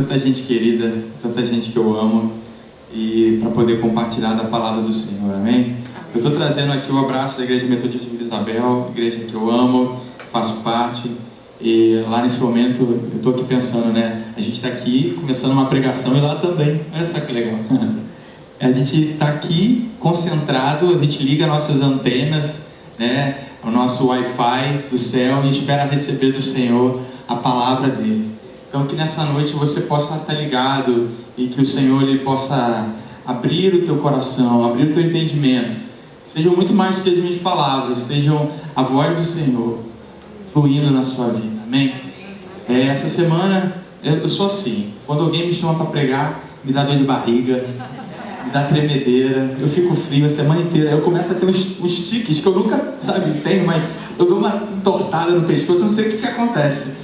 Tanta gente querida, tanta gente que eu amo, e para poder compartilhar da palavra do Senhor, amém? Eu estou trazendo aqui o abraço da Igreja Metodista de Vila Isabel, igreja que eu amo, faço parte, e lá nesse momento eu estou aqui pensando, né? A gente está aqui começando uma pregação e lá também, olha só que legal. A gente está aqui concentrado, a gente liga nossas antenas, né? O nosso Wi-Fi do céu e espera receber do Senhor a palavra dele. Então que nessa noite você possa estar ligado e que o Senhor ele possa abrir o teu coração, abrir o teu entendimento. Sejam muito mais do que as minhas palavras, sejam a voz do Senhor fluindo na sua vida, amém? Essa semana eu sou assim, quando alguém me chama para pregar, me dá dor de barriga, me dá tremedeira, eu fico frio a semana inteira, eu começo a ter uns tiques que eu nunca, tenho, mas eu dou uma entortada no pescoço, eu não sei o que acontece,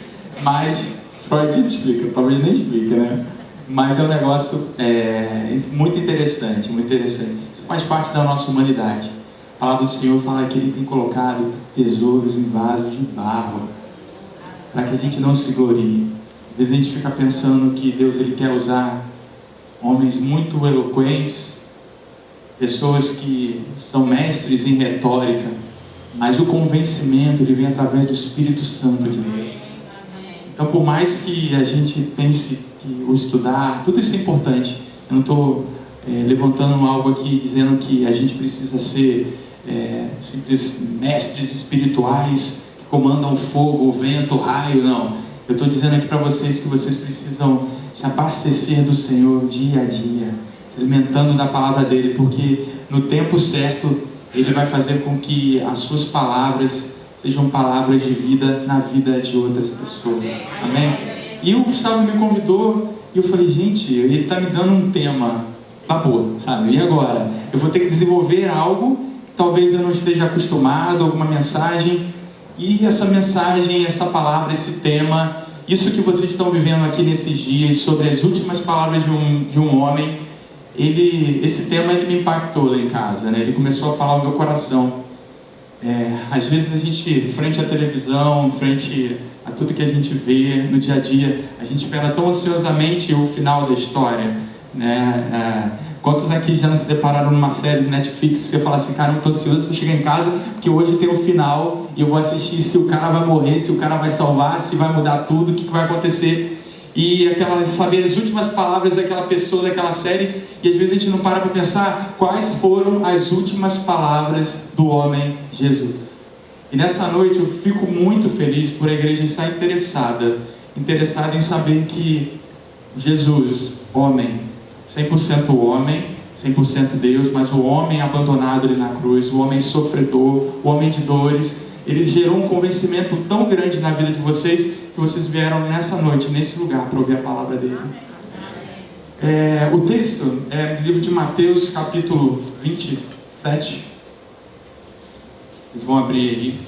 mas Freud explica, talvez nem explique, né? Mas é um negócio muito interessante, muito interessante. Isso faz parte da nossa humanidade. A palavra do Senhor fala que Ele tem colocado tesouros em vasos de barro, para que a gente não se glorie. Às vezes a gente fica pensando que Deus ele quer usar homens muito eloquentes, pessoas que são mestres em retórica, mas o convencimento ele vem através do Espírito Santo de Deus. Então, por mais que a gente pense que o estudar, tudo isso é importante. Eu não estou levantando algo aqui dizendo que a gente precisa ser simples mestres espirituais que comandam fogo, o vento, o raio, não. Eu estou dizendo aqui para vocês que vocês precisam se abastecer do Senhor dia a dia, se alimentando da palavra dele, porque no tempo certo ele vai fazer com que as suas palavras sejam palavras de vida na vida de outras pessoas, amém? E o Gustavo me convidou e eu falei, gente, ele está me dando um tema, tá boa, sabe? E agora? Eu vou ter que desenvolver algo que talvez eu não esteja acostumado, alguma mensagem, e essa mensagem, essa palavra, esse tema, isso que vocês estão vivendo aqui nesses dias, sobre as últimas palavras de um homem, esse tema ele me impactou lá em casa, né? Ele começou a falar o meu coração. Às vezes a gente, frente à televisão, frente a tudo que a gente vê no dia a dia, a gente espera tão ansiosamente o final da história, né? Quantos aqui já não se depararam numa série do Netflix que você fala assim, cara, eu estou ansioso para chegar em casa porque hoje tem o final e eu vou assistir se o cara vai morrer, se o cara vai salvar, se vai mudar tudo, o que vai acontecer, e saber as últimas palavras daquela pessoa, daquela série, e às vezes a gente não para pensar quais foram as últimas palavras do homem Jesus. E nessa noite eu fico muito feliz por a igreja estar interessada em saber que Jesus, homem, 100% homem, 100% Deus, mas o homem abandonado ali na cruz, o homem sofredor, o homem de dores, ele gerou um convencimento tão grande na vida de vocês, que vocês vieram nessa noite, nesse lugar, para ouvir a palavra dele. O texto é no livro de Mateus, capítulo 27. Vocês vão abrir aí.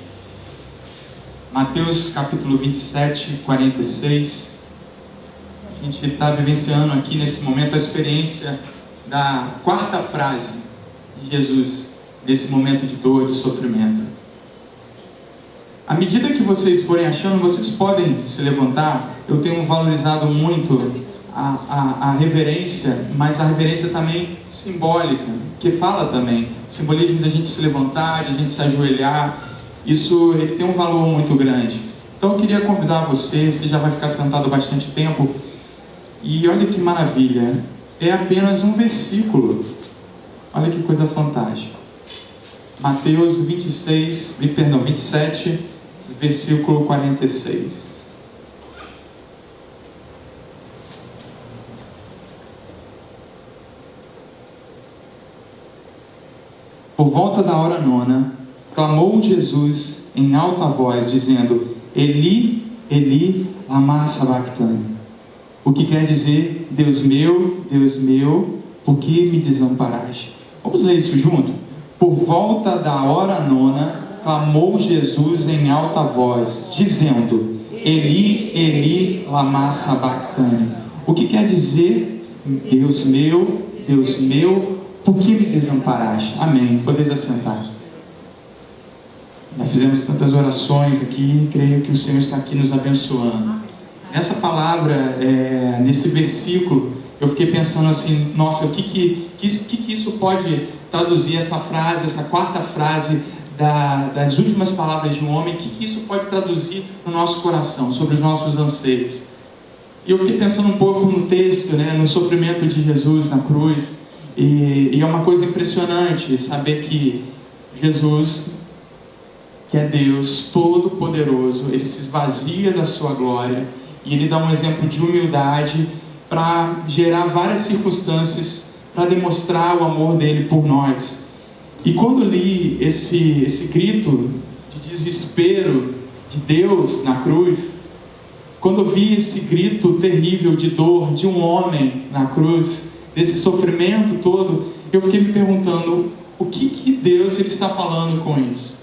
Mateus, capítulo 27, 46. A gente está vivenciando aqui nesse momento a experiência da quarta frase de Jesus, nesse momento de dor, de sofrimento. À medida que vocês forem achando, vocês podem se levantar. Eu tenho valorizado muito a reverência, mas a reverência também simbólica, que fala também, o simbolismo da gente se levantar, de a gente se ajoelhar, isso ele tem um valor muito grande. Então eu queria convidar você já vai ficar sentado há bastante tempo, e olha que maravilha, é apenas um versículo, olha que coisa fantástica. Mateus 27, versículo 46. Por volta da hora nona, clamou Jesus em alta voz, dizendo, Eli, Eli, lama sabachthani. O que quer dizer, Deus meu, por que me desamparaste? Vamos ler isso junto? Por volta da hora nona, clamou Jesus em alta voz, dizendo, Eli, Eli, lama sabachthani. O que quer dizer, Deus meu, por que me desamparaste? Amém. Podeis assentar. Já fizemos tantas orações aqui, creio que o Senhor está aqui nos abençoando. Nessa palavra, nesse versículo, eu fiquei pensando assim, nossa, o que isso pode traduzir, essa frase, essa quarta frase das últimas palavras de um homem, o que isso pode traduzir no nosso coração, sobre os nossos anseios? E eu fiquei pensando um pouco no texto, né, no sofrimento de Jesus na cruz, e é uma coisa impressionante saber que Jesus, que é Deus Todo-Poderoso, Ele se esvazia da sua glória, e Ele dá um exemplo de humildade para gerar várias circunstâncias, para demonstrar o amor dele por nós. E quando li esse grito de desespero de Deus na cruz, quando eu vi esse grito terrível de dor de um homem na cruz, desse sofrimento todo, eu fiquei me perguntando, o que Deus ele está falando com isso?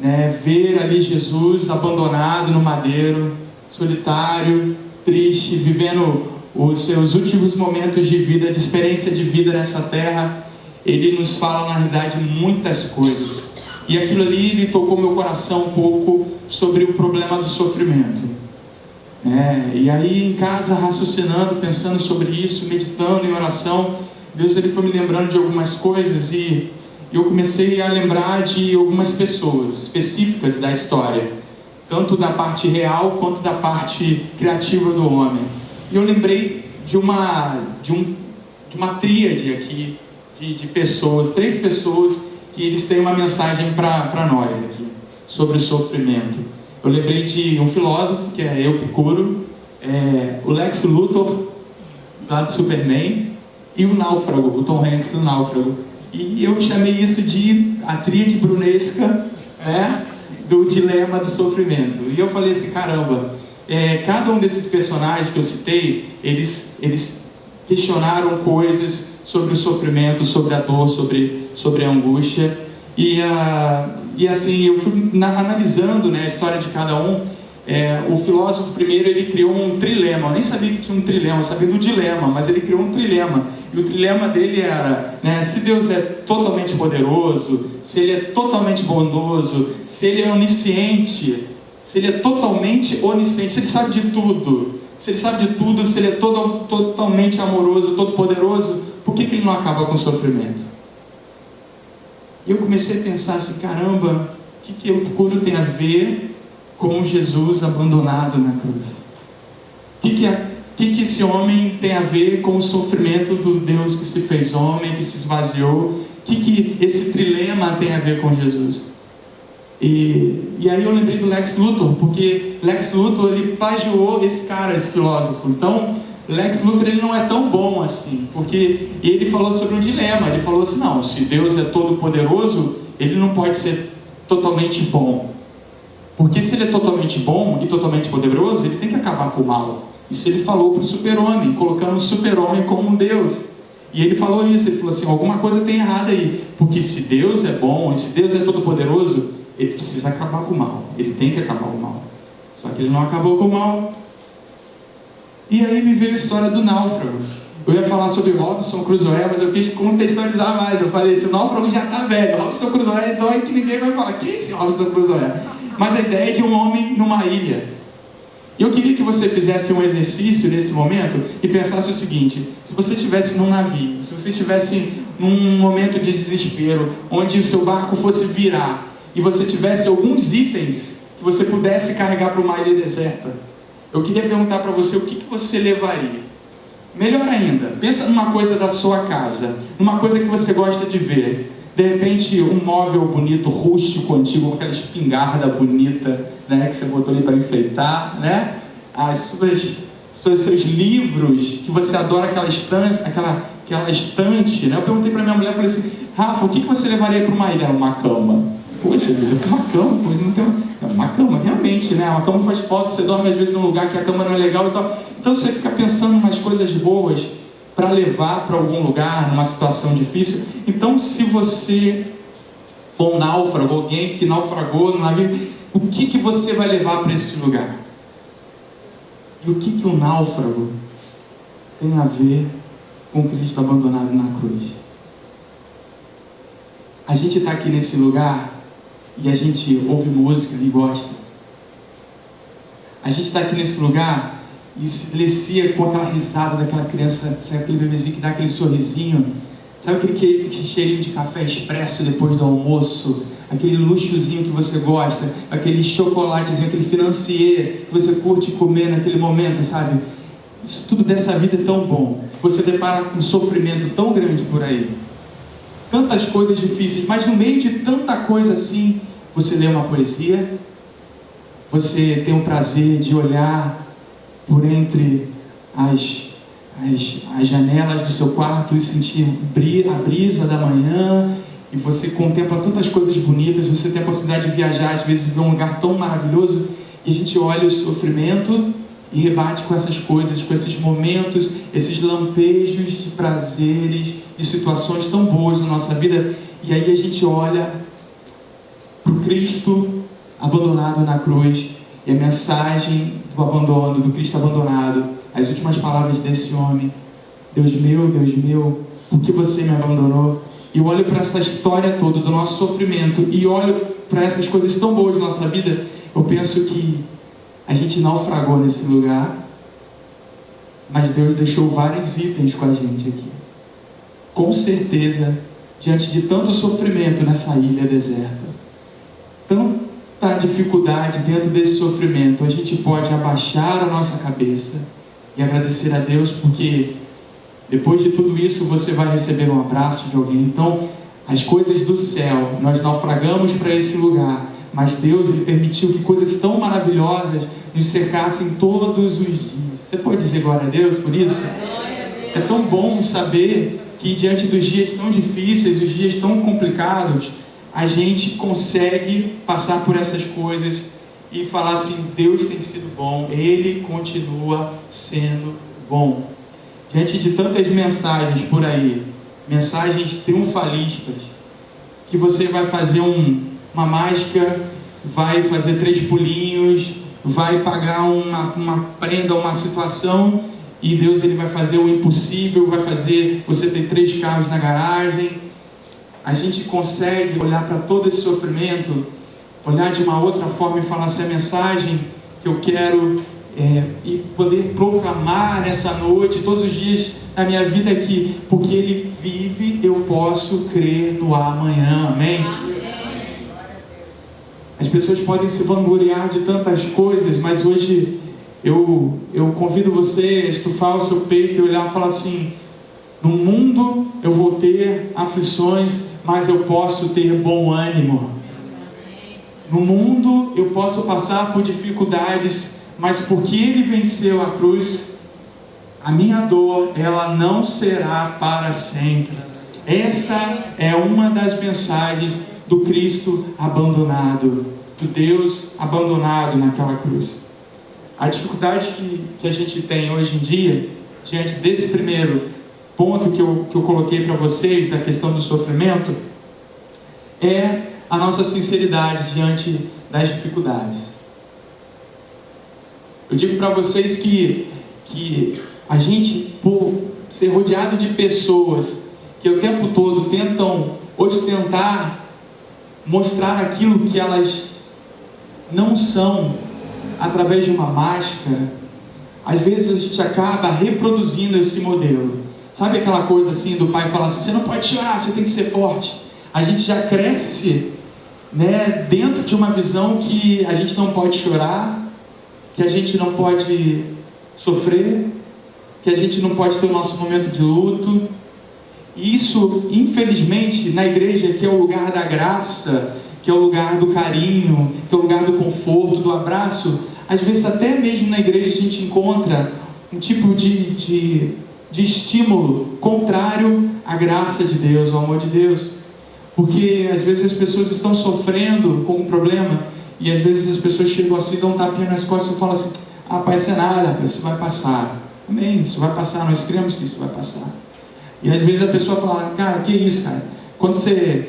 Né? Ver ali Jesus abandonado no madeiro, solitário, triste, vivendo os seus últimos momentos de vida, de experiência de vida nessa terra, ele nos fala na realidade muitas coisas. E aquilo ali, ele tocou meu coração um pouco sobre o problema do sofrimento. E aí em casa, raciocinando, pensando sobre isso, meditando em oração, Deus ele foi me lembrando de algumas coisas e eu comecei a lembrar de algumas pessoas específicas da história, tanto da parte real quanto da parte criativa do homem. E eu lembrei de uma tríade aqui de pessoas, 3 pessoas que eles têm uma mensagem para nós aqui sobre o sofrimento. Eu lembrei de um filósofo que é Epicuro, o Lex Luthor lá de Superman e o Náufrago, o Tom Hanks do Náufrago. E eu chamei isso de a tríade brunesca, né, do dilema do sofrimento. E eu falei assim, caramba, cada um desses personagens que eu citei, eles questionaram coisas sobre o sofrimento, sobre a dor, sobre a angústia. E assim, eu fui analisando, né, a história de cada um. O filósofo primeiro, ele criou um trilema. Eu nem sabia que tinha um trilema, eu sabia do dilema, mas ele criou um trilema. E o trilema dele era, né, se Deus é totalmente poderoso, se Ele é totalmente bondoso, se Ele é onisciente, se Ele é totalmente onisciente, se Ele sabe de tudo, se Ele é totalmente amoroso, todo poderoso, por que Ele não acaba com o sofrimento? E eu comecei a pensar assim, caramba, o que Epicuro tem a ver com Jesus abandonado na cruz? O que esse homem tem a ver com o sofrimento do Deus que se fez homem, que se esvaziou? O que esse trilema tem a ver com Jesus? E aí eu lembrei do Lex Luthor, porque Lex Luthor ele plagiou esse cara, esse filósofo. Então Lex Luthor ele não é tão bom assim, porque ele falou sobre um dilema. Ele falou assim, não, se Deus é todo poderoso, ele não pode ser totalmente bom, porque se ele é totalmente bom e totalmente poderoso, ele tem que acabar com o mal. Isso ele falou para o super-homem, colocando o super-homem como um Deus. E ele falou isso, ele falou assim, alguma coisa tem errado aí, porque se Deus é bom e se Deus é todo poderoso, ele precisa acabar com o mal, ele tem que acabar com o mal. Só que ele não acabou com o mal. E aí me veio a história do náufrago. Eu ia falar sobre Robinson Crusoe, mas eu quis contextualizar mais. Eu falei, esse náufrago já está velho, Robinson Crusoe, então é que ninguém vai falar, quem é esse Robinson Crusoe? Mas a ideia é de um homem numa ilha. E eu queria que você fizesse um exercício nesse momento e pensasse o seguinte, se você estivesse num navio, se você estivesse num momento de desespero, onde o seu barco fosse virar, e você tivesse alguns itens que você pudesse carregar para uma ilha deserta, eu queria perguntar para você o que você levaria. Melhor ainda, pensa numa coisa da sua casa, numa coisa que você gosta de ver. De repente, um móvel bonito, rústico, antigo, com aquela espingarda bonita, né, que você botou ali para enfeitar, né? Seus livros, que você adora, aquela estante, né? Eu perguntei para minha mulher, falei assim, Rafa, o que você levaria para uma ilha? Uma cama. Poxa vida, uma cama, não tem uma cama, realmente, né? Uma cama faz falta, você dorme às vezes num lugar que a cama não é legal e tal. Então você fica pensando em umas coisas boas para levar para algum lugar, numa situação difícil. Então, se você for um náufrago, alguém que naufragou no navio, o que você vai levar para esse lugar? E o que o náufrago tem a ver com Cristo abandonado na cruz? A gente está aqui nesse lugar e a gente ouve música e gosta. A gente está aqui nesse lugar e se delicia com aquela risada daquela criança, sabe, aquele bebezinho que dá aquele sorrisinho, sabe aquele cheirinho de café expresso depois do almoço, aquele luxozinho que você gosta, aquele chocolatezinho, aquele financier que você curte comer naquele momento, sabe? Isso tudo dessa vida é tão bom. Você depara com um sofrimento tão grande por aí, tantas coisas difíceis, mas no meio de tanta coisa assim, você lê uma poesia, você tem o prazer de olhar por entre as janelas do seu quarto e sentir a brisa da manhã, e você contempla tantas coisas bonitas, você tem a possibilidade de viajar, às vezes ver um lugar tão maravilhoso, e a gente olha o sofrimento e rebate com essas coisas, com esses momentos, esses lampejos de prazeres, de situações tão boas na nossa vida, e aí a gente olha para o Cristo abandonado na cruz, e a mensagem do abandono, do Cristo abandonado, as últimas palavras desse homem: Deus meu, por que você me abandonou? E eu olho para essa história toda do nosso sofrimento, e olho para essas coisas tão boas da nossa vida, eu penso que a gente naufragou nesse lugar, mas Deus deixou vários itens com a gente aqui. Com certeza, diante de tanto sofrimento nessa ilha deserta, tanta dificuldade dentro desse sofrimento, a gente pode abaixar a nossa cabeça e agradecer a Deus, porque depois de tudo isso você vai receber um abraço de alguém. Então, as coisas do céu, nós naufragamos para esse lugar, mas Deus, Ele permitiu que coisas tão maravilhosas nos cercassem todos os dias. Você pode dizer glória a Deus por isso? É tão bom saber que diante dos dias tão difíceis, os dias tão complicados, a gente consegue passar por essas coisas e falar assim: Deus tem sido bom, Ele continua sendo bom. Diante de tantas mensagens por aí, mensagens triunfalistas, que você vai fazer uma mágica, vai fazer 3 pulinhos, vai pagar uma prenda, uma situação, e Deus, Ele vai fazer o impossível, vai fazer você ter 3 carros na garagem. A gente consegue olhar para todo esse sofrimento, olhar de uma outra forma e falar assim: a mensagem que eu quero e poder proclamar nessa noite, todos os dias da minha vida aqui, porque Ele vive, eu posso crer no amanhã. Amém? As pessoas podem se vangloriar de tantas coisas, mas hoje eu convido você a estufar o seu peito e olhar e falar assim: no mundo eu vou ter aflições, mas eu posso ter bom ânimo. No mundo eu posso passar por dificuldades, mas porque Ele venceu a cruz, a minha dor, ela não será para sempre. Essa é uma das mensagens do Cristo abandonado, do Deus abandonado naquela cruz. A dificuldade que a gente tem hoje em dia, diante desse primeiro ponto que eu coloquei para vocês, a questão do sofrimento, é a nossa sinceridade diante das dificuldades. Eu digo para vocês que a gente, por ser rodeado de pessoas que o tempo todo tentam ostentar, mostrar aquilo que elas não são, através de uma máscara, às vezes a gente acaba reproduzindo esse modelo. Sabe aquela coisa assim do pai falar assim: você não pode chorar, você tem que ser forte. A gente já cresce, né, dentro de uma visão que a gente não pode chorar, que a gente não pode sofrer, que a gente não pode ter o nosso momento de luto. E isso, infelizmente, na igreja, que é o lugar da graça, que é o lugar do carinho, que é o lugar do conforto, do abraço, às vezes até mesmo na igreja a gente encontra um tipo de estímulo contrário à graça de Deus, ao amor de Deus. Porque às vezes as pessoas estão sofrendo com um problema, e às vezes as pessoas chegam assim, dão um tapinha nas costas e falam assim: ah, pai, isso é nada, isso vai passar. Amém, isso vai passar, nós cremos que isso vai passar. E às vezes a pessoa fala: cara, que isso, cara? Quando você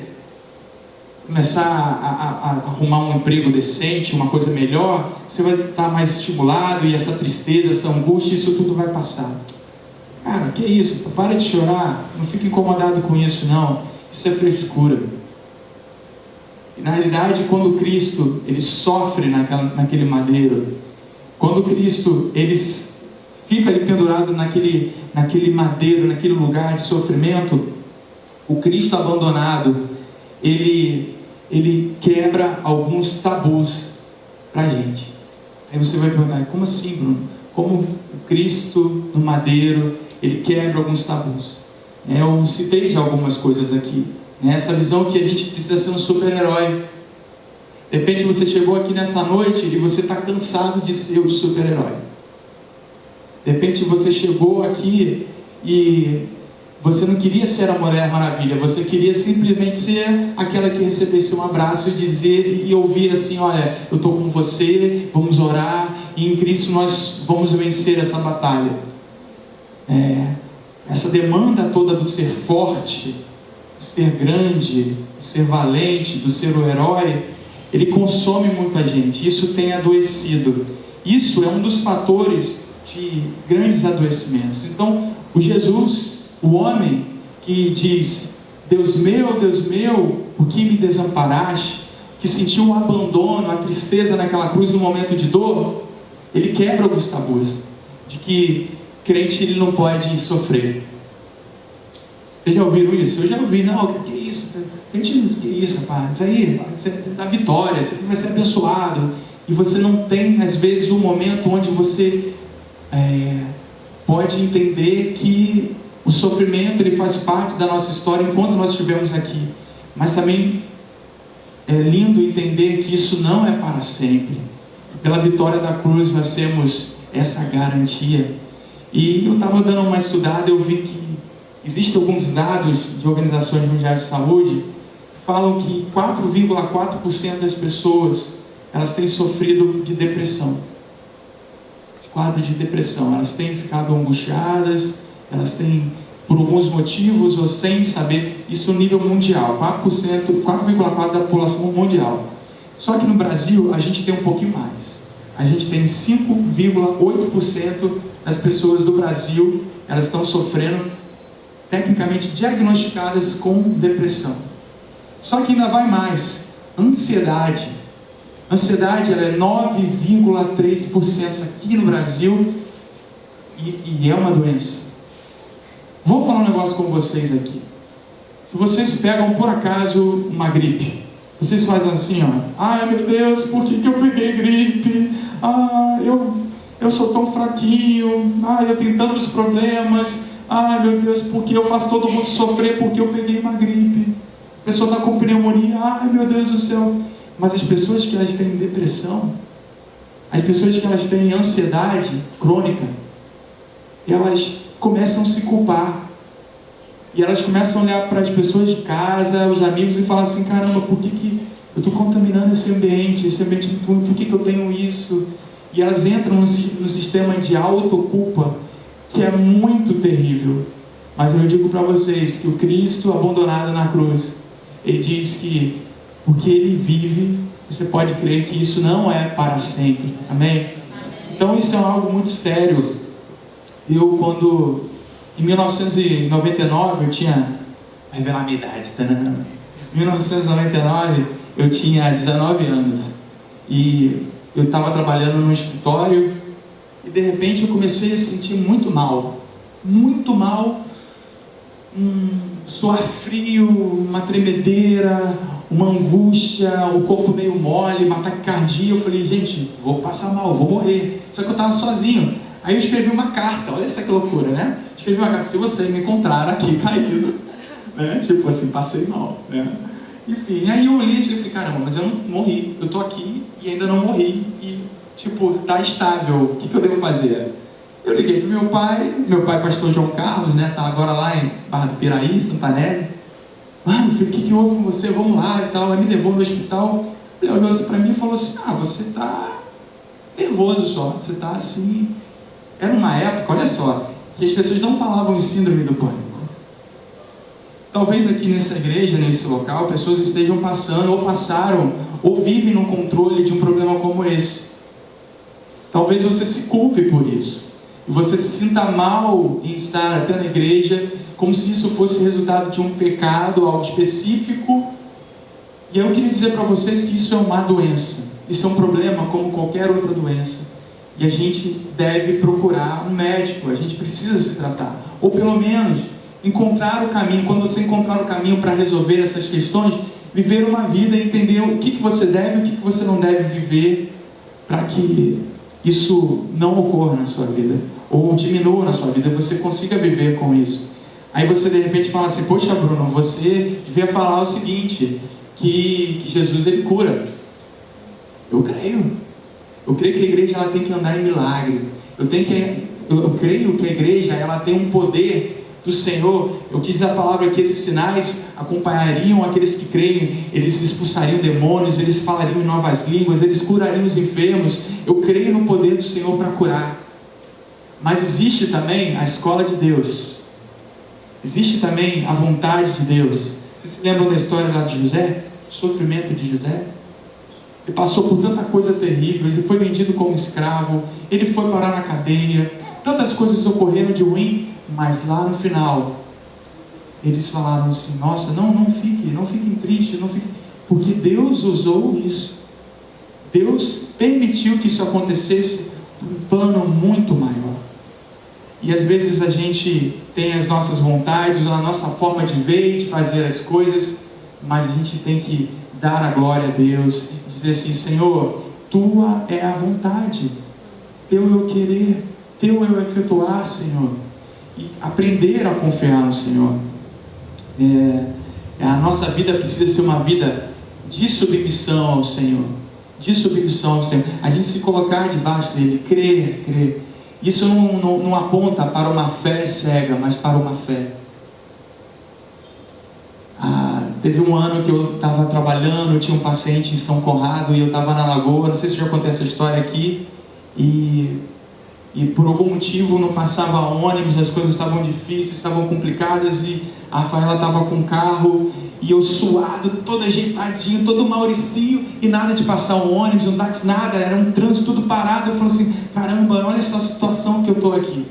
começar a arrumar um emprego decente, uma coisa melhor, você vai estar mais estimulado, e essa tristeza, essa angústia, isso tudo vai passar. Cara, que isso? Para de chorar, não fique incomodado com isso não, isso é frescura. E na realidade, quando Cristo, Ele sofre naquele madeiro, quando Cristo, Ele fica ali pendurado naquele madeiro, naquele lugar de sofrimento, o Cristo abandonado, ele quebra alguns tabus para a gente. Aí você vai perguntar, como assim, Bruno? Como o Cristo no madeiro, ele quebra alguns tabus? Eu citei já algumas coisas aqui, né? Essa visão que a gente precisa ser um super-herói. De repente você chegou aqui nessa noite e você está cansado de ser o super-herói. De repente você chegou aqui e você não queria ser a Mulher Maravilha, você queria simplesmente ser aquela que recebesse um abraço e dizer e ouvir assim, olha, eu estou com você, vamos orar, e em Cristo nós vamos vencer essa batalha. Essa demanda toda do ser forte, do ser grande, do ser valente, do ser o herói, ele consome muita gente. Isso tem adoecido. Isso é um dos fatores de grandes adoecimentos. Então, o Jesus, o homem que diz, Deus meu, por que me desamparaste? Que sentiu o abandono, a tristeza naquela cruz no momento de dor, ele quebra alguns tabus, de que crente ele não pode sofrer. Vocês já ouviram isso? Eu já ouvi, não, que é isso? Crente, que é isso, rapaz? Isso aí, você dá vitória, você vai ser abençoado, e você não tem, às vezes, um momento onde você pode entender que o sofrimento ele faz parte da nossa história enquanto nós estivermos aqui, mas também é lindo entender que isso não é para sempre. Pela vitória da cruz nós temos essa garantia. E eu estava dando uma estudada, eu vi que existem alguns dados de organizações mundiais de saúde que falam que 4,4% das pessoas elas têm sofrido de depressão, de quadro de depressão. Elas têm ficado angustiadas, elas têm, por alguns motivos ou sem saber, isso no nível mundial, 4,4% da população mundial. Só que no Brasil a gente tem um pouquinho mais. A gente tem 5,8% das pessoas do Brasil, elas estão sofrendo, tecnicamente diagnosticadas com depressão. Só que ainda vai mais. Ansiedade. Ansiedade ela é 9,3% aqui no Brasil e é uma doença. Vou falar um negócio com vocês aqui. Se vocês pegam por acaso uma gripe, vocês fazem assim, ó, ai meu Deus, por que eu peguei gripe? Eu sou tão fraquinho, eu tenho tantos problemas, meu Deus, porque eu faço todo mundo sofrer porque eu peguei uma gripe. A pessoa está com pneumonia, meu Deus do céu. Mas as pessoas que elas têm depressão, as pessoas que elas têm ansiedade crônica, elas começam a se culpar. E elas começam a olhar para as pessoas de casa, os amigos, e falar assim, caramba, por que eu estou contaminando esse ambiente por que eu tenho isso? E elas entram no sistema de autoculpa, que é muito terrível. Mas eu digo para vocês que o Cristo abandonado na cruz, ele diz que porque ele vive, você pode crer que isso não é para sempre. Amém? Então isso é algo muito sério. Em 1999, eu tinha... Vai revelar a minha idade. Em 1999, eu tinha 19 anos. E eu estava trabalhando num escritório e de repente eu comecei a sentir muito mal. Muito mal. Suar frio, uma tremedeira, uma angústia, o corpo meio mole, uma taquicardia. Eu falei, gente, vou passar mal, vou morrer. Só que eu estava sozinho. Aí eu escrevi uma carta, olha essa que loucura, né? Escrevi uma carta, se você me encontrar aqui caído, né? Tipo assim, passei mal, né? Enfim, aí eu olhei e falei, caramba, mas eu não morri, eu tô aqui e ainda não morri e, tipo, tá estável, o que eu devo fazer? Eu liguei pro meu pai pastor João Carlos, né? Tá agora lá em Barra do Piraí, Santa Neve. Meu filho, o que houve com você? Vamos lá e tal. Aí me levou no hospital, ele olhou assim pra mim e falou assim, você tá nervoso só, você tá assim... Era uma época, olha só, que as pessoas não falavam em síndrome do pânico. Talvez aqui nessa igreja, nesse local, pessoas estejam passando, ou passaram, ou vivem no controle de um problema como esse. Talvez você se culpe por isso. E você se sinta mal em estar até na igreja, como se isso fosse resultado de um pecado, algo específico. E eu queria dizer para vocês que isso é uma doença. Isso é um problema como qualquer outra doença. E a gente deve procurar um médico, a gente precisa se tratar. Ou pelo menos encontrar o caminho. Quando você encontrar o caminho para resolver essas questões, viver uma vida e entender o que você deve e o que você não deve viver, para que isso não ocorra na sua vida, ou diminua na sua vida, você consiga viver com isso. Aí você de repente fala assim: poxa, Bruno, você devia falar o seguinte, que Jesus ele cura. Eu creio que a igreja ela tem que andar em milagre. Eu creio que a igreja ela tem um poder do Senhor. Eu diz a palavra que esses sinais acompanhariam aqueles que creem. Eles expulsariam demônios, eles falariam em novas línguas, eles curariam os enfermos. Eu creio no poder do Senhor para curar. Mas existe também a escola de Deus, existe também a vontade de Deus. Vocês se lembram da história lá de José? O sofrimento de José? Ele passou por tanta coisa terrível, ele foi vendido como escravo, ele foi parar na cadeia, tantas coisas ocorreram de ruim, mas lá no final, eles falaram assim: nossa, não fiquem tristes, porque Deus usou isso, Deus permitiu que isso acontecesse por um plano muito maior. E às vezes a gente tem as nossas vontades, a nossa forma de ver e de fazer as coisas, mas a gente tem que dar a glória a Deus, dizer assim: Senhor, tua é a vontade, teu é o querer, teu é o efetuar, Senhor. E aprender a confiar no Senhor. A nossa vida precisa ser uma vida de submissão ao Senhor, de submissão ao Senhor, a gente se colocar debaixo dele, crer. Isso não aponta para uma fé cega, mas para uma fé. Teve um ano que eu estava trabalhando, eu tinha um paciente em São Conrado e eu estava na Lagoa, não sei se eu já contei essa história aqui, e por algum motivo não passava ônibus, as coisas estavam difíceis, estavam complicadas, e a Rafaela estava com o carro, e eu suado, todo ajeitadinho, todo mauricinho, e nada de passar um ônibus, um táxi, nada, era um trânsito tudo parado. Eu falei assim: caramba, olha essa situação que eu estou aqui.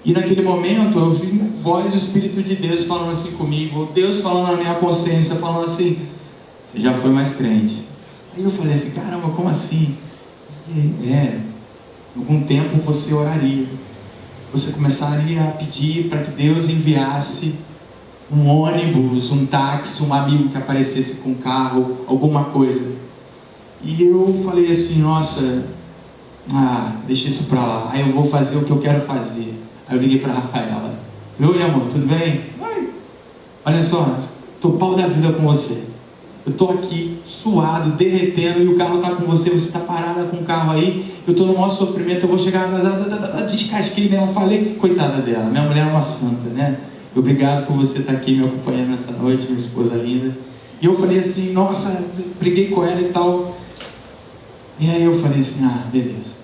E naquele momento eu vi a voz do Espírito de Deus falando assim comigo, Deus falando na minha consciência, falando assim: você já foi mais crente. Aí eu falei assim: caramba, como assim? Algum tempo você oraria, você começaria a pedir para que Deus enviasse um ônibus, um táxi, um amigo que aparecesse com um carro, alguma coisa. E eu falei assim: nossa, deixa isso para lá, aí eu vou fazer o que eu quero fazer. Aí eu liguei para a Rafaela: oi amor, tudo bem? Oi. Olha só, estou pau da vida com você, eu estou aqui suado, derretendo, e o carro está com você está parada com o carro aí, eu estou no maior sofrimento, eu vou chegar, descasquei nela, falei, coitada dela, minha mulher é uma santa, né? Obrigado por você estar aqui me acompanhando nessa noite, minha esposa linda. E eu falei assim: nossa, briguei com ela e tal. E aí eu falei assim: beleza.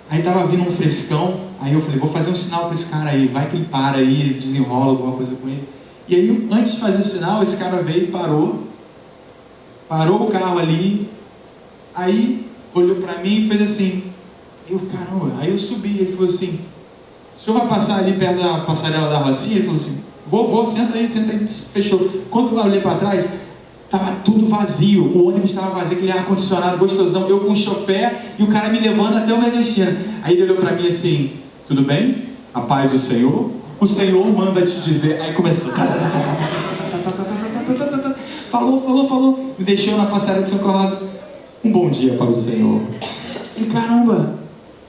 Aí estava vindo um frescão, aí eu falei: vou fazer um sinal para esse cara aí, vai que ele para aí, ele desenrola alguma coisa com ele. E aí, antes de fazer o sinal, esse cara veio e parou o carro ali, aí olhou para mim e fez assim. Caramba, aí eu subi, ele falou assim: o senhor vai passar ali perto da passarela da Rocinha? Ele falou assim: vou, senta aí, fechou. Quando eu olhei para trás, estava tudo vazio, o ônibus estava vazio, aquele ar-condicionado gostosão, eu com o chofer e o cara me levando até o meu destino. Aí ele olhou para mim assim: tudo bem? A paz do Senhor? O Senhor manda te dizer. Aí começou, falou, me deixou na passarela de São Conrado. Um bom dia para o Senhor. E caramba,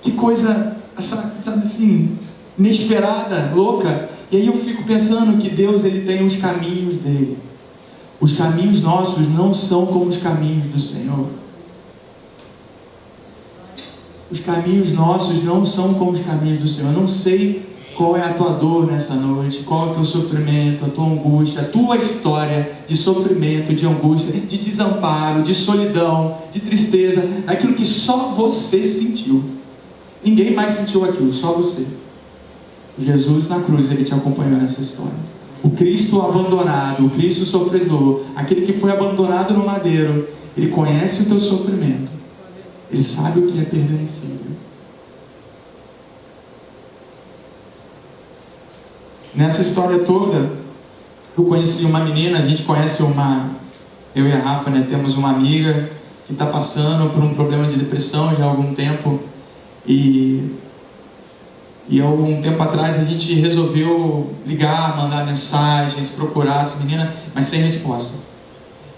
que coisa, sabe assim, inesperada, louca. E aí eu fico pensando que Deus, ele tem os caminhos dele. Os caminhos nossos não são como os caminhos do Senhor. Os caminhos nossos não são como os caminhos do Senhor. Eu não sei qual é a tua dor nessa noite, qual é o teu sofrimento, a tua angústia, a tua história de sofrimento, de angústia, de desamparo, de solidão, de tristeza, aquilo que só você sentiu. Ninguém mais sentiu aquilo, só você. Jesus na cruz, ele te acompanhou nessa história. O Cristo abandonado, o Cristo sofredor, aquele que foi abandonado no madeiro, ele conhece o teu sofrimento. Ele sabe o que é perder um filho. Nessa história toda, eu conheci uma menina, a gente conhece eu e a Rafa, né, temos uma amiga que está passando por um problema de depressão já há algum tempo. E há um tempo atrás a gente resolveu ligar, mandar mensagens, procurar essa menina, mas sem resposta.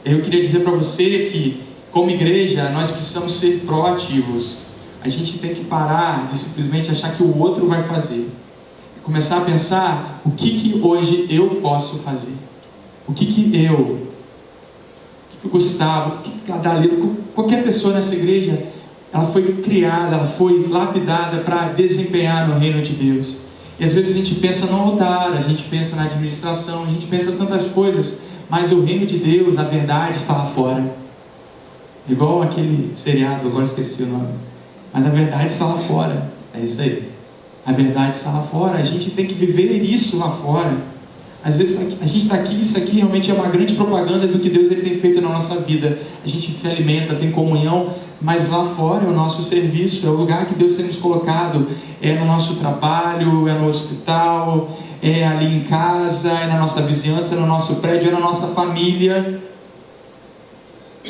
Eu queria dizer para você que, como igreja, nós precisamos ser proativos. A gente tem que parar de simplesmente achar que o outro vai fazer. E começar a pensar o que hoje eu posso fazer. O que o Gustavo, o que a Dalila, qualquer pessoa nessa igreja, ela foi criada, ela foi lapidada para desempenhar no reino de Deus. E às vezes a gente pensa no altar, a gente pensa na administração, a gente pensa em tantas coisas, mas o reino de Deus, a verdade está lá fora. Igual aquele seriado, agora esqueci o nome. Mas a verdade está lá fora. É isso aí. A verdade está lá fora. A gente tem que viver isso lá fora. Às vezes a gente está aqui, isso aqui realmente é uma grande propaganda do que Deus ele tem feito na nossa vida. A gente se alimenta, tem comunhão, mas lá fora é o nosso serviço, é o lugar que Deus tem nos colocado. É no nosso trabalho, é no hospital, é ali em casa, é na nossa vizinhança, é no nosso prédio, é na nossa família.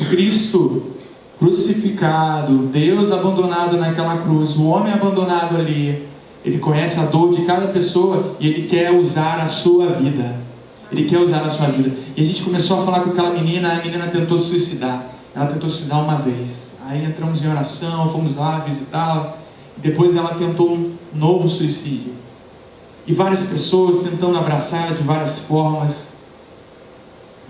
O Cristo crucificado, Deus abandonado naquela cruz, o homem abandonado ali, Ele conhece a dor de cada pessoa e Ele quer usar a sua vida. Ele quer usar a sua vida. E a gente começou a falar com aquela menina, a menina tentou se suicidar. Ela tentou se suicidar uma vez. Aí entramos em oração, fomos lá visitá-la. Depois ela tentou um novo suicídio. E várias pessoas tentando abraçar ela de várias formas.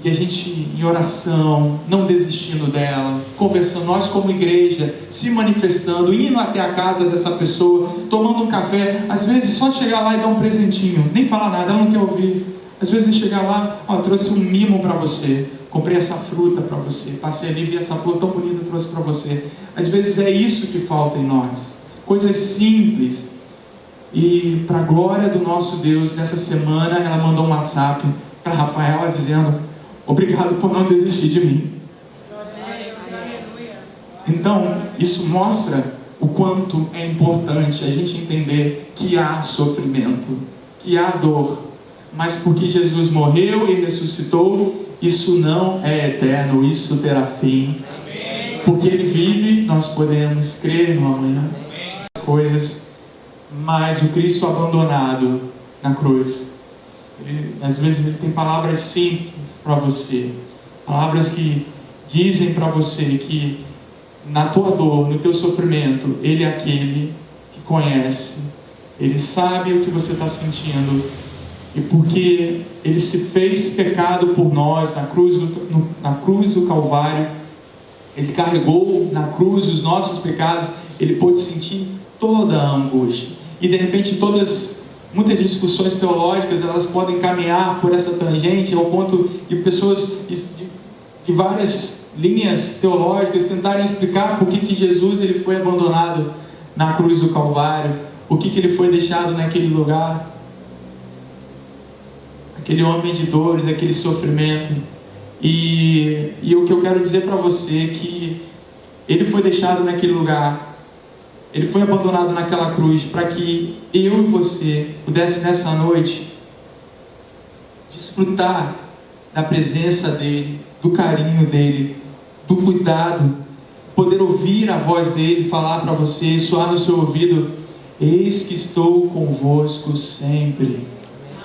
E a gente em oração, não desistindo dela, conversando, nós como igreja, se manifestando, indo até a casa dessa pessoa, tomando um café, às vezes só chegar lá e dar um presentinho, nem falar nada, ela não quer ouvir. Às vezes chegar lá, trouxe um mimo para você, comprei essa fruta para você, passei ali e vi essa flor tão bonita, trouxe para você. Às vezes é isso que falta em nós, coisas simples. E para a glória do nosso Deus, nessa semana ela mandou um WhatsApp para a Rafaela dizendo: obrigado por não desistir de mim. Então, isso mostra o quanto é importante a gente entender que há sofrimento, que há dor, mas porque Jesus morreu e ressuscitou, isso não é eterno, isso terá fim. Porque Ele vive, nós podemos crer no amanhã. Coisas, mas o Cristo abandonado na cruz, às vezes Ele tem palavras simples para você, palavras que dizem para você que na tua dor, no teu sofrimento, Ele é aquele que conhece, Ele sabe o que você está sentindo, e porque Ele se fez pecado por nós na cruz do Calvário, Ele carregou na cruz os nossos pecados, Ele pôde sentir toda a angústia, e de repente muitas discussões teológicas, elas podem caminhar por essa tangente, ao ponto de pessoas de várias linhas teológicas tentarem explicar por que Jesus ele foi abandonado na cruz do Calvário, por que ele foi deixado naquele lugar, aquele homem de dores, aquele sofrimento. E o que eu quero dizer para você é que ele foi deixado naquele lugar, ele foi abandonado naquela cruz para que eu e você pudesse nessa noite desfrutar da presença dele, do carinho dele, do cuidado, poder ouvir a voz dele falar para você, soar no seu ouvido: eis que estou convosco sempre,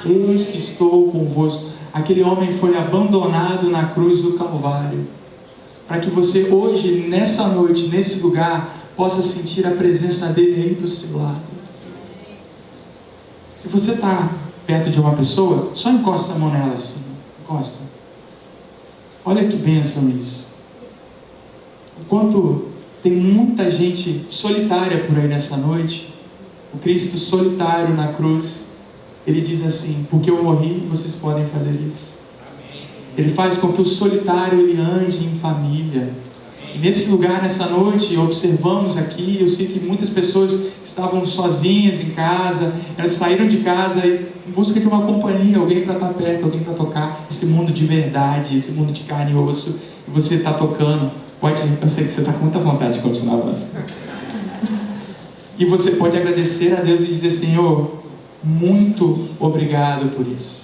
eis que estou convosco. Aquele homem foi abandonado na cruz do Calvário para que você hoje, nessa noite, nesse lugar, possa sentir a presença dele aí do seu lado. Se você está perto de uma pessoa, só encosta a mão nela assim, encosta. Olha que bênção isso. Enquanto tem muita gente solitária por aí nessa noite, o Cristo solitário na cruz, Ele diz assim: porque eu morri, vocês podem fazer isso. Ele faz com que o solitário ele ande em família. E nesse lugar, nessa noite, observamos aqui, eu sei que muitas pessoas estavam sozinhas em casa, elas saíram de casa em busca de uma companhia, alguém para estar perto, alguém para tocar esse mundo de verdade, esse mundo de carne e osso, e você está tocando. Eu sei que você está com muita vontade de continuar avançando. E você pode agradecer a Deus e dizer: Senhor, muito obrigado por isso.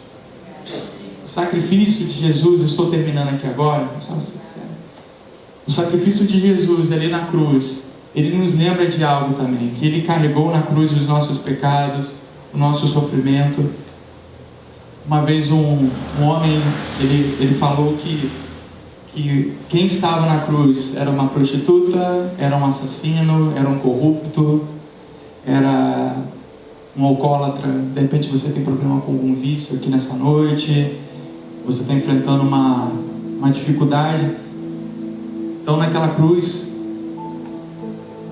O sacrifício de Jesus, eu estou terminando aqui agora, o sacrifício de Jesus ali na cruz, Ele nos lembra de algo também, que Ele carregou na cruz os nossos pecados, o nosso sofrimento. Uma vez um homem, ele falou que quem estava na cruz era uma prostituta, era um assassino, era um corrupto, era um alcoólatra. De repente você tem problema com algum vício aqui nessa noite, você está enfrentando uma dificuldade. Então naquela cruz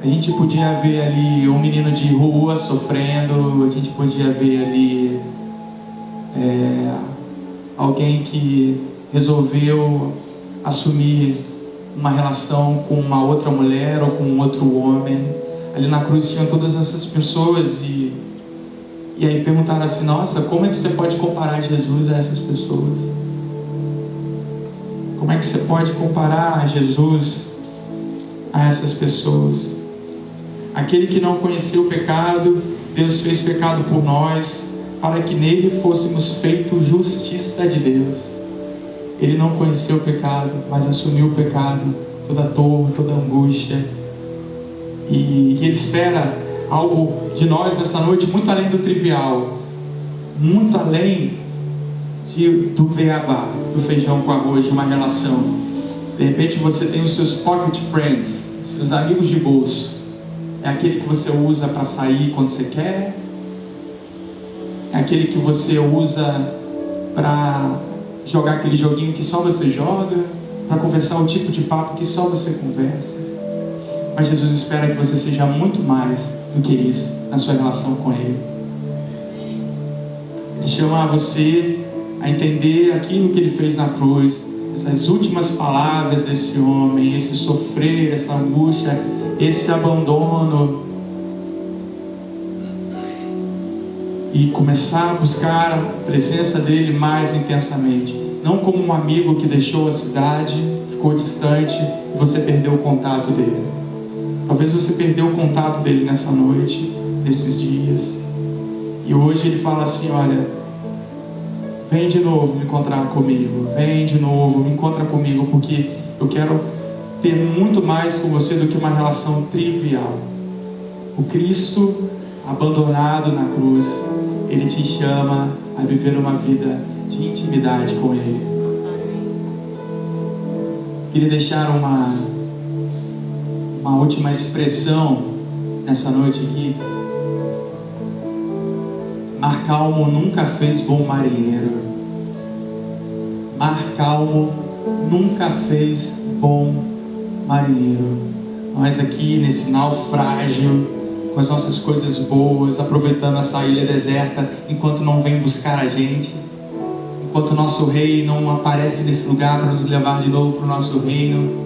a gente podia ver ali um menino de rua sofrendo, a gente podia ver ali alguém que resolveu assumir uma relação com uma outra mulher ou com um outro homem. Ali na cruz tinham todas essas pessoas e aí perguntaram assim: nossa, como é que você pode comparar Jesus a essas pessoas? Como é que você pode comparar Jesus a essas pessoas? Aquele que não conhecia o pecado, Deus fez pecado por nós, para que nele fôssemos feitos justiça de Deus. Ele não conheceu o pecado, mas assumiu o pecado, toda dor, toda angústia. E Ele espera algo de nós nessa noite muito além do trivial, muito além do beabá, do feijão com arroz, de uma relação. De repente você tem os seus pocket friends, os seus amigos de bolso. É aquele que você usa para sair quando você quer, é aquele que você usa para jogar aquele joguinho que só você joga, para conversar o tipo de papo que só você conversa. Mas Jesus espera que você seja muito mais do que isso na sua relação com Ele. Ele chama você a entender aquilo que Ele fez na cruz, essas últimas palavras desse homem, esse sofrer, essa angústia, esse abandono, e começar a buscar a presença dele mais intensamente, não como um amigo que deixou a cidade, ficou distante e você perdeu o contato dele. Talvez você perdeu o contato dele nessa noite, nesses dias, e hoje ele fala assim: olha, vem de novo me encontrar comigo, vem de novo, me encontra comigo, porque eu quero ter muito mais com você do que uma relação trivial. O Cristo abandonado na cruz, Ele te chama a viver uma vida de intimidade com Ele. Queria deixar uma última expressão nessa noite aqui. Mar calmo nunca fez bom marinheiro. Mar calmo nunca fez bom marinheiro. Nós aqui nesse naufrágio, com as nossas coisas boas, aproveitando essa ilha deserta, enquanto não vem buscar a gente, enquanto o nosso rei não aparece nesse lugar para nos levar de novo para o nosso reino.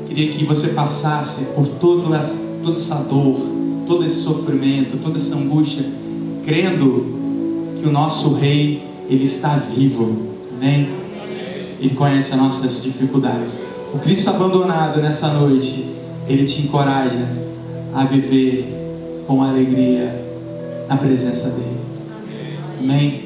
Queria que você passasse por toda essa dor, todo esse sofrimento, toda essa angústia, crendo que o nosso rei, Ele está vivo, amém? Ele conhece as nossas dificuldades. O Cristo abandonado nessa noite, Ele te encoraja a viver com alegria na presença dEle. Amém?